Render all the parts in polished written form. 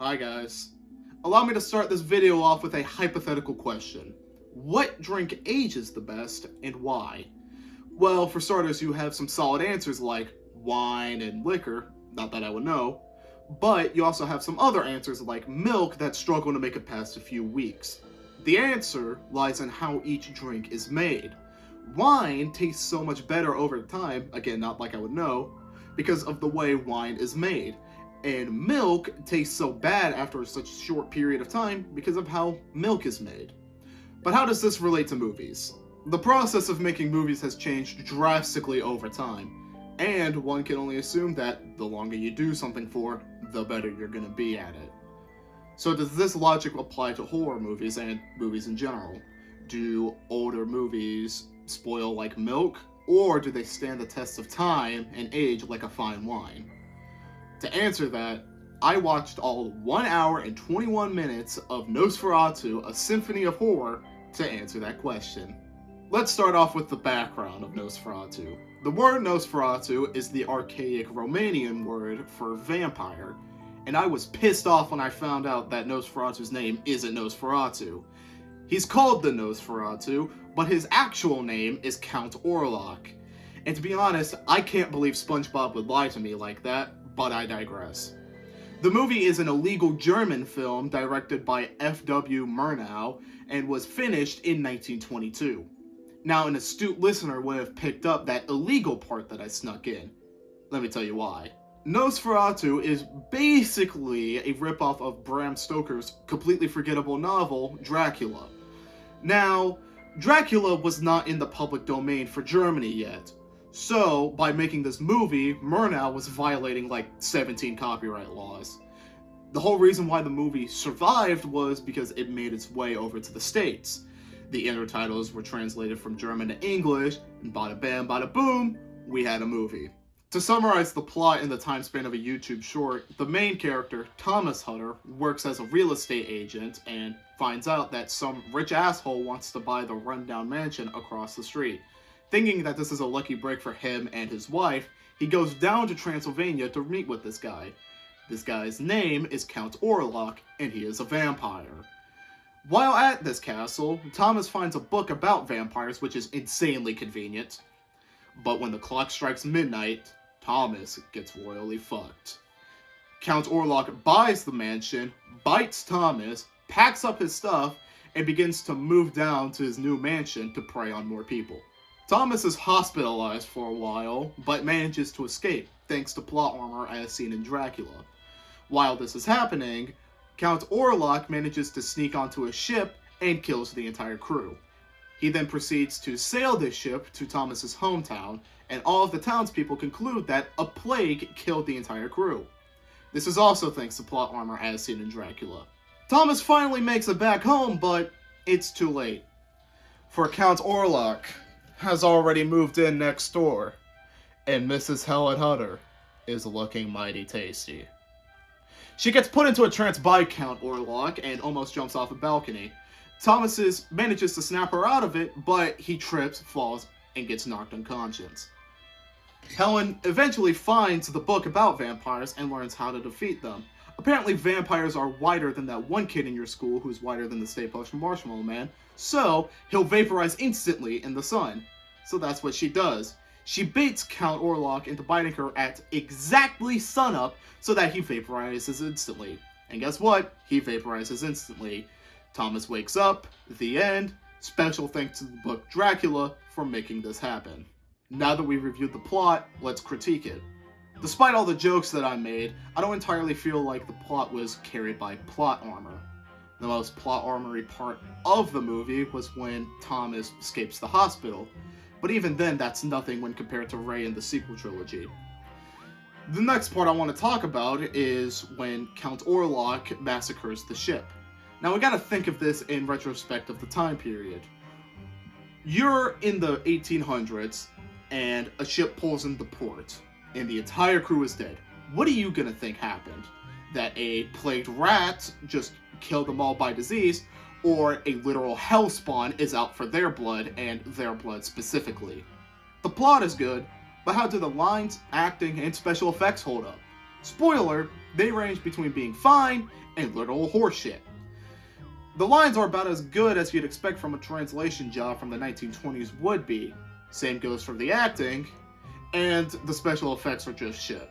Hi guys. Allow me to start this video off with a hypothetical question. What drink ages the best and why? Well, for starters, you have some solid answers like wine and liquor, not that I would know, but you also have some other answers like milk that struggle to make it past a few weeks. The answer lies in how each drink is made. Wine tastes so much better over time, again, not like I would know, because of the way wine is made. And milk tastes so bad after such a short period of time because of how milk is made. But how does this relate to movies? The process of making movies has changed drastically over time, and one can only assume that the longer you do something for, the better you're going to be at it. So does this logic apply to horror movies and movies in general? Do older movies spoil like milk, or do they stand the test of time and age like a fine wine? To answer that, I watched all 1 hour and 21 minutes of Nosferatu, a symphony of horror, to answer that question. Let's start off with the background of Nosferatu. The word Nosferatu is the archaic Romanian word for vampire, and I was pissed off when I found out that Nosferatu's name isn't Nosferatu. He's called the Nosferatu, but his actual name is Count Orlok. And to be honest, I can't believe SpongeBob would lie to me like that, but I digress. The movie is an illegal German film directed by F.W. Murnau and was finished in 1922. Now, an astute listener would have picked up that illegal part that I snuck in. Let me tell you why. Nosferatu is basically a ripoff of Bram Stoker's completely forgettable novel, Dracula. Now, Dracula was not in the public domain for Germany yet, so by making this movie, Murnau was violating like 17 copyright laws. The whole reason why the movie survived was because it made its way over to the States. The intertitles were translated from German to English, and bada bam, bada boom, we had a movie. To summarize the plot in the time span of a YouTube short, the main character, Thomas Hutter, works as a real estate agent and finds out that some rich asshole wants to buy the rundown mansion across the street. Thinking that this is a lucky break for him and his wife, he goes down to Transylvania to meet with this guy. This guy's name is Count Orlok, and he is a vampire. While at this castle, Thomas finds a book about vampires, which is insanely convenient. But when the clock strikes midnight, Thomas gets royally fucked. Count Orlok buys the mansion, bites Thomas, packs up his stuff, and begins to move down to his new mansion to prey on more people. Thomas is hospitalized for a while, but manages to escape, thanks to plot armor as seen in Dracula. While this is happening, Count Orlok manages to sneak onto a ship and kills the entire crew. He then proceeds to sail this ship to Thomas's hometown, and all of the townspeople conclude that a plague killed the entire crew. This is also thanks to plot armor as seen in Dracula. Thomas finally makes it back home, but it's too late. For Count Orlok has already moved in next door, and Mrs. Helen Hutter is looking mighty tasty. She gets put into a trance by Count Orlok and almost jumps off a balcony. Thomas manages to snap her out of it, but he trips, falls, and gets knocked unconscious. Helen eventually finds the book about vampires and learns how to defeat them. Apparently vampires are whiter than that one kid in your school who's whiter than the Stay Puft Marshmallow Man, so he'll vaporize instantly in the sun. So that's what she does. She baits Count Orlok into biting her at exactly sunup so that he vaporizes instantly. And guess what? He vaporizes instantly. Thomas wakes up, the end. Special thanks to the book Dracula for making this happen. Now that we've reviewed the plot, let's critique it. Despite all the jokes that I made, I don't entirely feel like the plot was carried by plot armor. The most plot armory part of the movie was when Thomas escapes the hospital, but even then that's nothing when compared to Ray in the sequel trilogy. The next part I want to talk about is when Count Orlok massacres the ship. Now we gotta think of this in retrospect of the time period. You're in the 1800s, and a ship pulls into port, and the entire crew is dead. What are you gonna think happened? That a plagued rat just killed them all by disease, or a literal hellspawn is out for their blood, and their blood specifically? The plot is good, but how do the lines, acting, and special effects hold up? Spoiler, They range between being fine and literal horseshit. The lines are about as good as you'd expect from a translation job from the 1920s would be. Same goes for the acting, and the special effects are just shit.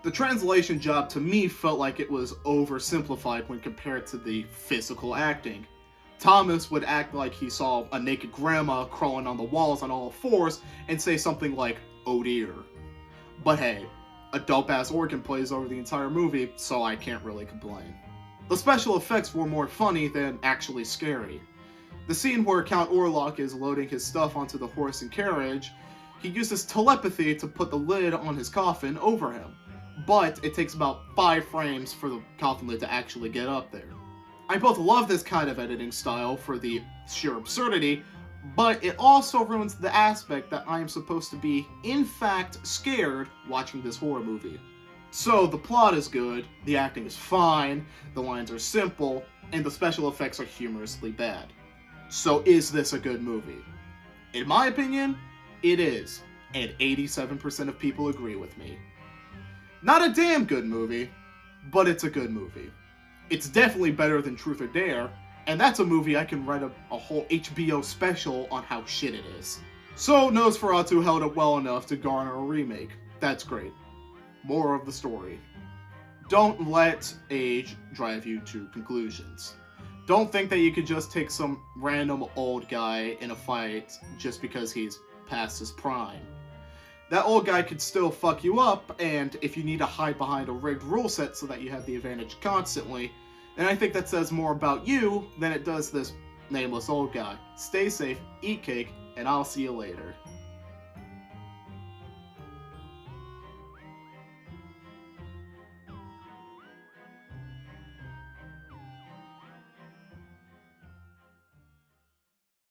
The translation job to me felt like it was oversimplified when compared to the physical acting. Thomas would act like he saw a naked grandma crawling on the walls on all fours and say something like, "Oh dear." But hey, a dope-ass organ plays over the entire movie, so I can't really complain. The special effects were more funny than actually scary. The scene where Count Orlok is loading his stuff onto the horse and carriage, he uses telepathy to put the lid on his coffin over him. But it takes about 5 frames for the coffin lid to actually get up there. I both love this kind of editing style for the sheer absurdity, but it also ruins the aspect that I am supposed to be, in fact, scared watching this horror movie. So, the plot is good, the acting is fine, the lines are simple, and the special effects are humorously bad. So is this a good movie? In my opinion, it is, and 87% of people agree with me. Not a damn good movie, but it's a good movie. It's definitely better than Truth or Dare, and that's a movie I can write a whole HBO special on how shit it is. So Nosferatu held up well enough to garner a remake. That's great. More of the story. Don't let age drive you to conclusions. Don't think that you could just take some random old guy in a fight just because he's past his prime. That old guy could still fuck you up, and if you need to hide behind a rigged rule set so that you have the advantage constantly, then I think that says more about you than it does this nameless old guy. Stay safe, eat cake, and I'll see you later.